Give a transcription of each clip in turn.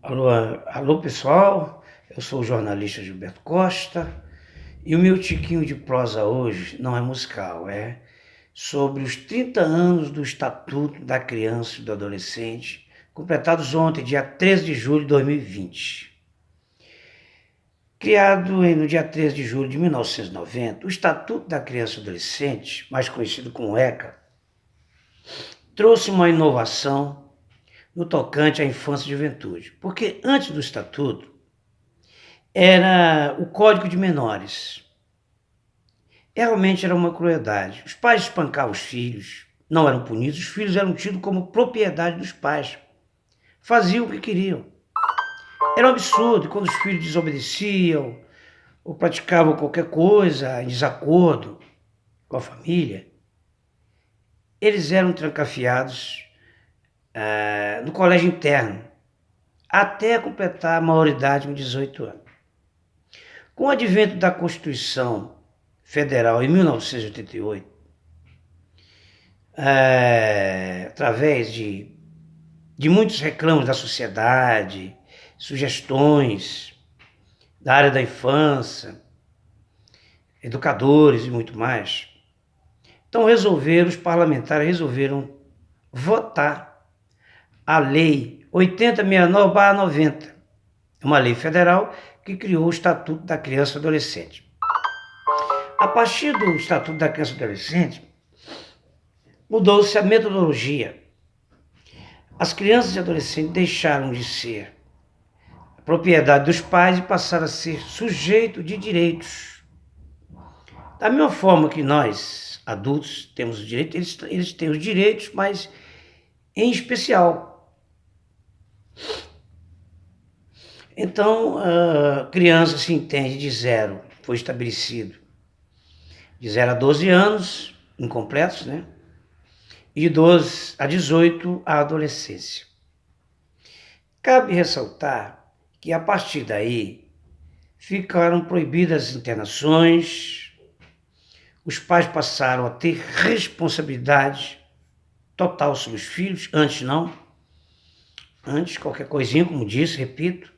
Alô, alô pessoal, eu sou o jornalista Gilberto Costa e o meu tiquinho de prosa hoje não é musical, é sobre os 30 anos do Estatuto da Criança e do Adolescente, completados ontem, dia 13 de julho de 2020. Criado no dia 13 de julho de 1990, o Estatuto da Criança e do Adolescente, mais conhecido como ECA, trouxe uma inovação no tocante à infância e juventude, porque antes do Estatuto, era o Código de Menores. Realmente era uma crueldade. Os pais espancavam os filhos, não eram punidos, os filhos eram tidos como propriedade dos pais. Faziam o que queriam. Era um absurdo quando os filhos desobedeciam ou praticavam qualquer coisa em desacordo com a família. Eles eram trancafiados no colégio interno até completar a maioridade com 18 anos. Com o advento da Constituição Federal em 1988, através de muitos reclamos da sociedade, sugestões da área da infância, educadores e muito mais. Então os parlamentares resolveram votar a Lei 8069/90, uma lei federal que criou o Estatuto da Criança e Adolescente. A partir do Estatuto da Criança e Adolescente, mudou-se a metodologia. As crianças e adolescentes deixaram de ser propriedade dos pais e passaram a ser sujeito de direitos. Da mesma forma que nós, adultos, temos os direitos, eles têm os direitos, mas em especial. Então, a criança se entende de zero, foi estabelecido de 0 a 12 anos, incompletos, né? E de 12 a 18, a adolescência. Cabe ressaltar que a partir daí ficaram proibidas as internações, os pais passaram a ter responsabilidade total sobre os filhos, antes não, antes qualquer coisinha, como disse, repito,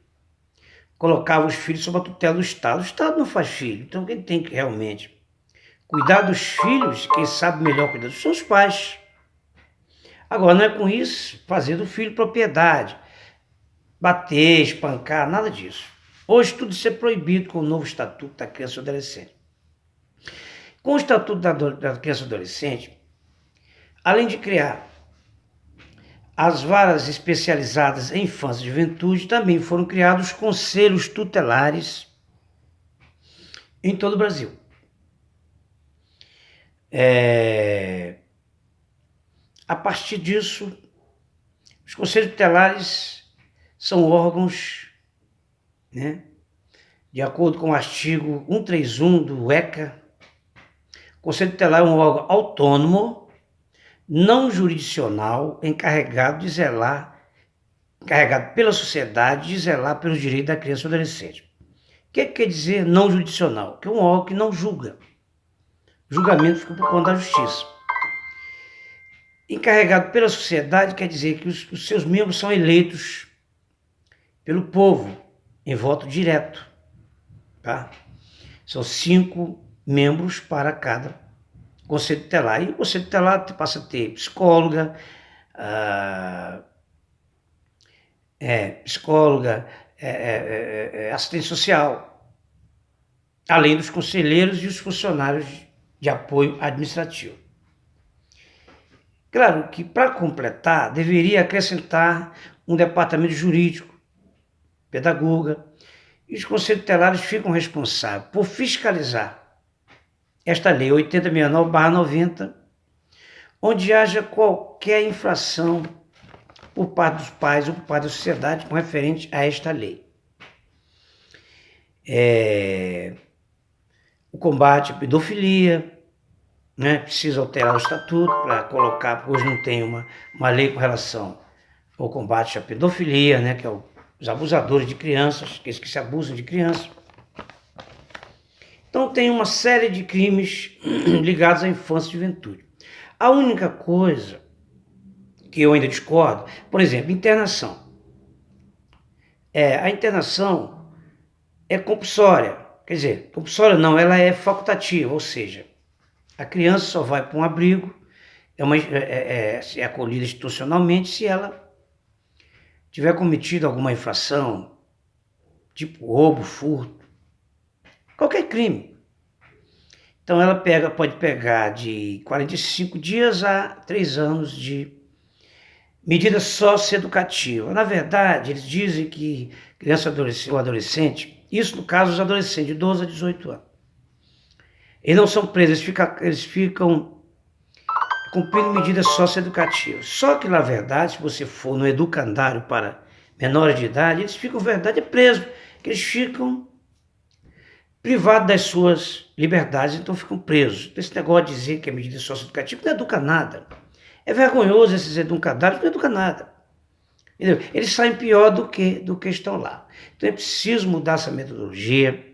colocava os filhos sob a tutela do Estado. O Estado não faz filho, então quem tem que realmente cuidar dos filhos, quem sabe melhor cuidar são os pais. Agora, não é com isso fazer do filho propriedade, bater, espancar, nada disso. Hoje tudo isso é proibido com o novo Estatuto da Criança e Adolescente. Com o Estatuto da Criança e Adolescente, além de criar as varas especializadas em infância e juventude, também foram criados conselhos tutelares em todo o Brasil. A partir disso, os conselhos tutelares são órgãos, né, de acordo com o artigo 131 do ECA. O Conselho Tutelar é um órgão autônomo, não jurisdicional, encarregado pela sociedade de zelar pelos direitos da criança e do adolescente. O que quer dizer não jurisdicional? Que é um órgão que não julga. O julgamento fica por conta da justiça. Encarregado pela sociedade quer dizer que os seus membros são eleitos pelo povo em voto direto. Tá? São 5 membros para cada conselho tutelar. E o conselho tutelar passa a ter psicóloga, assistente social, além dos conselheiros e os funcionários de apoio administrativo. Claro que, para completar, deveria acrescentar um departamento jurídico, pedagoga, e os conselhos tutelares ficam responsáveis por fiscalizar esta lei 8069/90, onde haja qualquer infração por parte dos pais ou por parte da sociedade com referente a esta lei. O combate à pedofilia, né? Precisa alterar o estatuto para colocar, porque hoje não tem uma lei com relação ao combate à pedofilia, né? Que é os abusadores de crianças, aqueles que se abusam de crianças. Então tem uma série de crimes ligados à infância e juventude. A única coisa que eu ainda discordo, por exemplo, internação. A internação é compulsória, quer dizer, compulsória não, ela é facultativa, ou seja, a criança só vai para um abrigo, é acolhida institucionalmente se ela tiver cometido alguma infração, tipo roubo, furto, qualquer crime. Então ela pode pegar de 45 dias a 3 anos de medida socioeducativa. Na verdade, eles dizem que criança ou adolescente, isso no caso os adolescentes de 12 a 18 anos, eles não são presos, eles ficam cumprindo medidas socioeducativas. Só que, na verdade, se você for no educandário para menores de idade, eles ficam, na verdade, presos, que eles ficam privados das suas liberdades, então ficam presos. Esse negócio de dizer que é medida socioeducativa não educa nada. É vergonhoso esses educandários, não educa nada. Entendeu? Eles saem pior do que estão lá. Então é preciso mudar essa metodologia.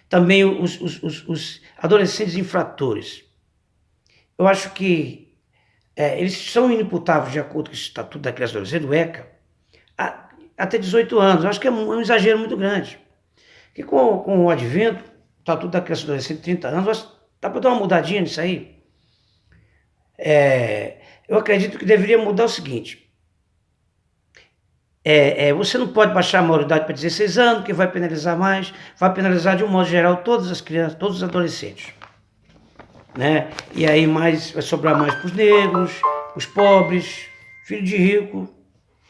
Também os adolescentes infratores. Eu acho que eles são inimputáveis, de acordo com o Estatuto da Criança e do Adolescente, do ECA, até 18 anos. Eu acho que é um exagero muito grande. Porque com o advento, o Estatuto da Criança e do Adolescente, 30 anos, dá para dar uma mudadinha nisso aí. Eu acredito que deveria mudar o seguinte. Você não pode baixar a maioridade para 16 anos, que vai penalizar mais, vai penalizar de um modo geral todas as crianças, todos os adolescentes. Né? E aí vai sobrar mais para os negros, os pobres, filho de rico,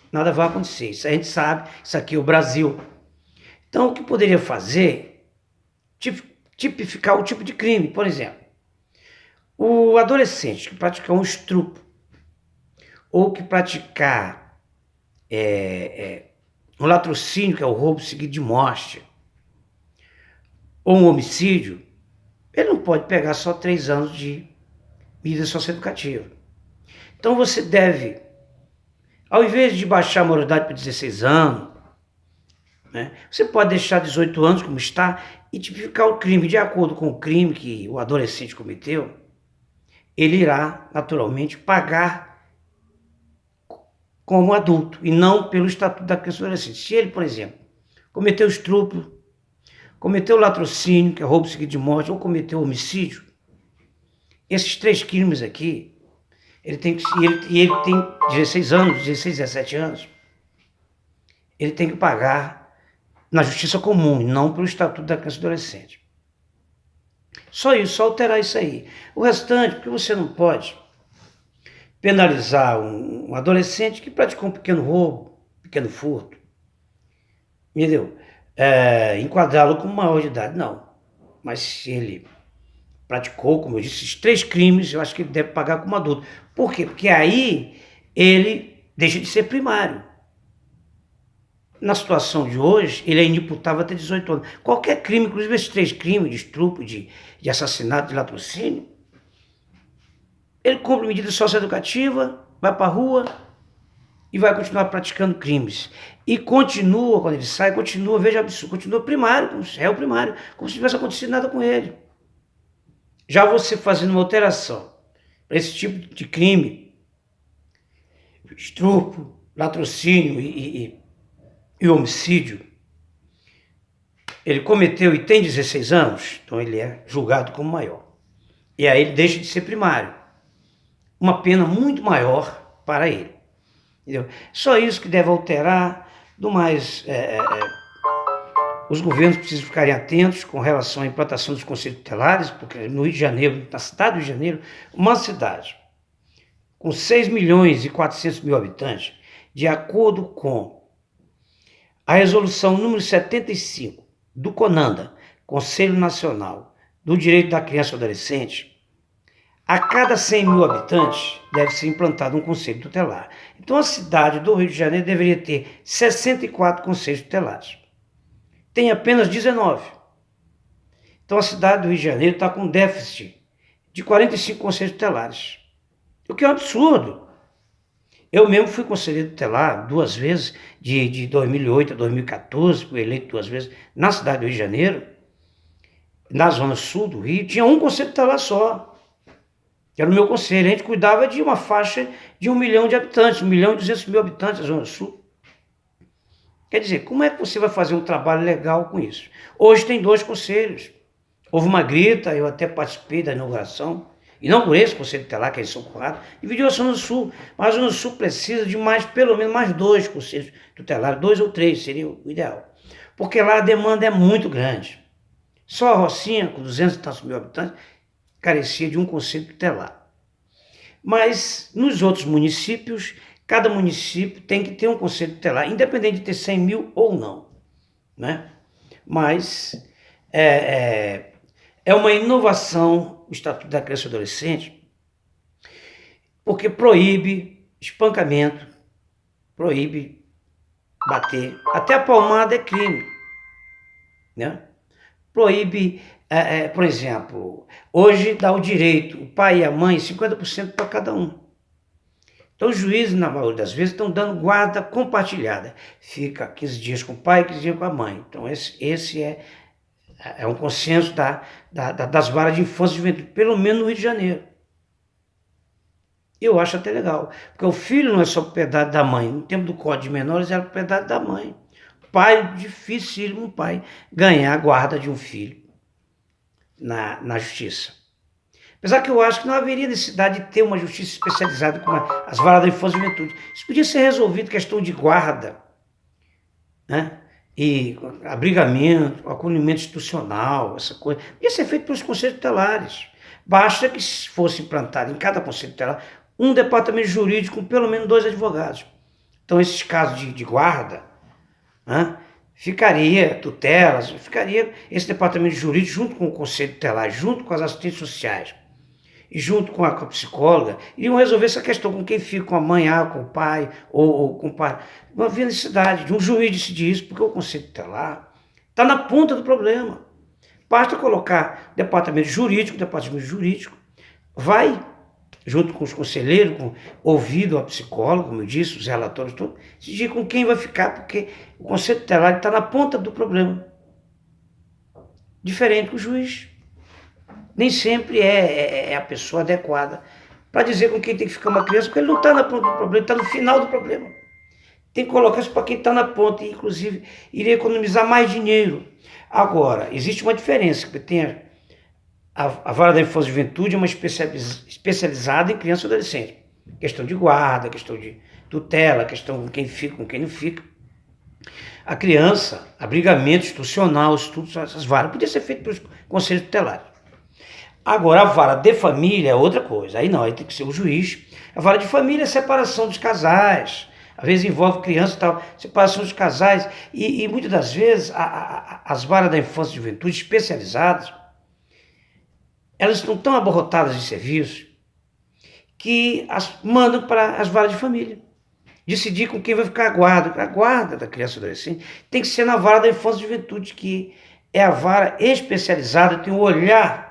nada vai acontecer. Isso a gente sabe, isso aqui é o Brasil. Então o que poderia fazer? Tipificar o tipo de crime, por exemplo. O adolescente que praticar um estupro, ou que praticar um latrocínio, que é o roubo seguido de morte, ou um homicídio, ele não pode pegar só 3 anos de medida socioeducativa. Então você deve, ao invés de baixar a maioridade para 16 anos, né, você pode deixar 18 anos como está e tipificar o crime de acordo com o crime que o adolescente cometeu. Ele irá, naturalmente, pagar como adulto e não pelo Estatuto da Criança e do Adolescente. Se ele, por exemplo, cometeu estupro, cometeu latrocínio, que é roubo seguido de morte, ou cometeu homicídio, esses 3 crimes aqui, ele tem 16 anos, 16, 17 anos, ele tem que pagar na justiça comum, não pelo Estatuto da Criança e do Adolescente. Só isso, só alterar isso aí. O restante, porque você não pode penalizar um adolescente que praticou um pequeno roubo, um pequeno furto, entendeu? Enquadrá-lo como maior de idade, não. Mas se ele praticou, como eu disse, esses 3 crimes, eu acho que ele deve pagar como adulto. Por quê? Porque aí ele deixa de ser primário. Na situação de hoje, ele é inimputável até 18 anos. Qualquer crime, inclusive esses 3 crimes de estupro, de assassinato, de latrocínio, ele cumpre medida socioeducativa, vai para a rua e vai continuar praticando crimes. E continua, quando ele sai, veja absurdo, continua primário, como se é o primário, como se não tivesse acontecido nada com ele. Já você fazendo uma alteração para esse tipo de crime, estupro, latrocínio e homicídio, ele cometeu e tem 16 anos, então ele é julgado como maior. E aí ele deixa de ser primário. Uma pena muito maior para ele. Entendeu? Só isso que deve alterar. Do mais, os governos precisam ficarem atentos com relação à implantação dos conselhos tutelares, porque no Rio de Janeiro, na cidade do Rio de Janeiro, uma cidade com 6 milhões e 400 mil habitantes, de acordo com a resolução número 75 do CONANDA, Conselho Nacional do Direito da Criança e do Adolescente, a cada 100 mil habitantes deve ser implantado um conselho tutelar. Então a cidade do Rio de Janeiro deveria ter 64 conselhos tutelares. Tem apenas 19. Então a cidade do Rio de Janeiro está com déficit de 45 conselhos tutelares. O que é um absurdo. Eu mesmo fui conselheiro tutelar 2 vezes, de 2008 a 2014, fui eleito 2 vezes na cidade do Rio de Janeiro, na zona sul do Rio, tinha um conselho tutelar só, que era o meu conselho. A gente cuidava de uma faixa de 1 milhão de habitantes, 1 milhão e 200 mil habitantes na zona sul. Quer dizer, como é que você vai fazer um trabalho legal com isso? Hoje tem 2 conselhos. Houve uma grita, eu até participei da inauguração, inaugurei esse conselho tutelar, que é em São Conrado, dividiu a Zona Sul, mas a Zona Sul precisa de mais, pelo menos mais 2 conselhos tutelares, 2 ou 3 seria o ideal, porque lá a demanda é muito grande. Só a Rocinha, com 200 e tantos mil habitantes, carecia de um conselho tutelar. Mas nos outros municípios, cada município tem que ter um conselho tutelar, independente de ter 100 mil ou não, né? Mas é uma inovação o Estatuto da Criança e Adolescente, porque proíbe espancamento, proíbe bater, até a palmada é crime, né? Proíbe, por exemplo, hoje dá o direito, o pai e a mãe, 50% para cada um. Então os juízes, na maioria das vezes, estão dando guarda compartilhada. Fica 15 dias com o pai, 15 dias com a mãe. Então esse é um consenso das varas de infância e juventude, pelo menos no Rio de Janeiro. Eu acho até legal, porque o filho não é só propriedade da mãe. No tempo do Código de Menores era propriedade da mãe. Pai, dificílimo um pai ganhar a guarda de um filho na justiça. Apesar que eu acho que não haveria necessidade de ter uma justiça especializada como as varas da infância e juventude. Isso podia ser resolvido, questão de guarda, né? E abrigamento, acolhimento institucional, essa coisa. Podia ser feito pelos conselhos tutelares. Basta que fosse implantado em cada conselho tutelar um departamento jurídico com pelo menos 2 advogados. Então, esses casos de guarda, né, ficaria esse departamento jurídico junto com o conselho tutelar, junto com as assistentes sociais e junto com a psicóloga, iriam resolver essa questão com quem fica, com a mãe, com o pai ou com o pai. Não havia necessidade de um juiz decidir isso, porque o conselho tutelar está na ponta do problema. Basta colocar departamento jurídico vai, junto com os conselheiros, ouvido a psicóloga, como eu disse, os relatórios todos, decidir com quem vai ficar, porque o conselho tutelar está na ponta do problema. Diferente do juiz. Nem sempre é a pessoa adequada para dizer com quem tem que ficar uma criança, porque ele não está na ponta do problema, ele está no final do problema. Tem que colocar isso para quem está na ponta, e inclusive iria economizar mais dinheiro. Agora, existe uma diferença, porque tem a vara da infância e juventude é uma especializada em criança e adolescente. Questão de guarda, questão de tutela, questão com quem fica, com quem não fica. A criança, abrigamento institucional, estudo, essas varas, podia ser feito pelos conselhos tutelares. Agora, a vara de família é outra coisa. Aí não, aí tem que ser o juiz. A vara de família é separação dos casais. Às vezes envolve criança e tal, separação dos casais. E muitas das vezes, as varas da infância e juventude especializadas, elas estão tão abarrotadas de serviço que mandam para as varas de família. Decidir com quem vai ficar a guarda da criança e adolescente tem que ser na vara da infância e juventude, que é a vara especializada, tem um olhar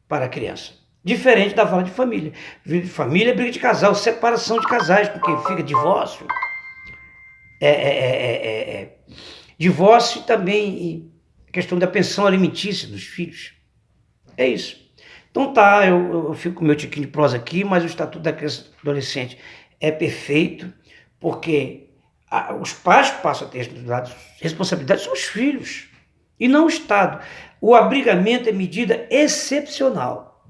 para a criança. Diferente da vara de família. Briga de família é briga de casal, separação de casais, com quem fica, divórcio. Divórcio e também questão da pensão alimentícia dos filhos. É isso. Então tá, eu fico com o meu tiquinho de prosa aqui, mas o Estatuto da Criança e Adolescente é perfeito, porque os pais passam a ter responsabilidade, são os filhos, e não o Estado. O abrigamento é medida excepcional.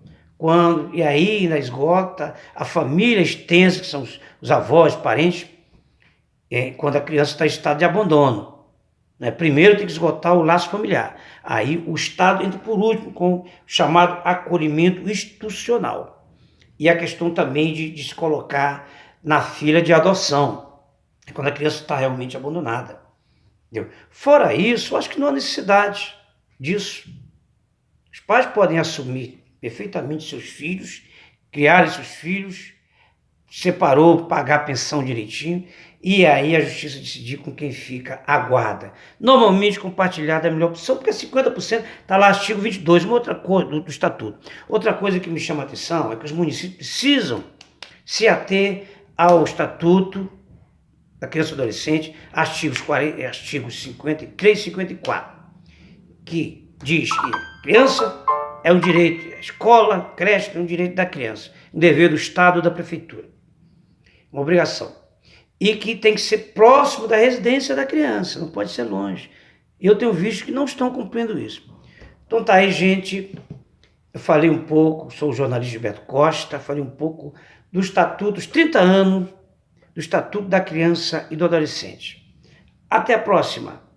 E aí ainda esgota a família extensa, que são os avós, parentes, quando a criança está em estado de abandono. Né? Primeiro tem que esgotar o laço familiar. Aí o Estado entra por último com o chamado acolhimento institucional. E a questão também de se colocar na fila de adoção, quando a criança está realmente abandonada. Entendeu? Fora isso, acho que não há necessidade disso. Os pais podem assumir perfeitamente seus filhos, criarem seus filhos, separou, pagar a pensão direitinho, e aí a justiça decidir com quem fica a guarda. Normalmente compartilhada é a melhor opção, porque 50% está lá, artigo 22, uma outra coisa do Estatuto. Outra coisa que me chama a atenção é que os municípios precisam se ater ao Estatuto da Criança e Adolescente, artigos 53 e 54, que diz que criança é um direito, a escola, creche é um direito da criança, um dever do Estado ou da Prefeitura, uma obrigação. e que tem que ser próximo da residência da criança, não pode ser longe. Eu tenho visto que não estão cumprindo isso. Então tá aí, gente. Eu falei um pouco, sou o jornalista Gilberto Costa, falei um pouco do Estatuto, os 30 anos do Estatuto da Criança e do Adolescente. Até a próxima!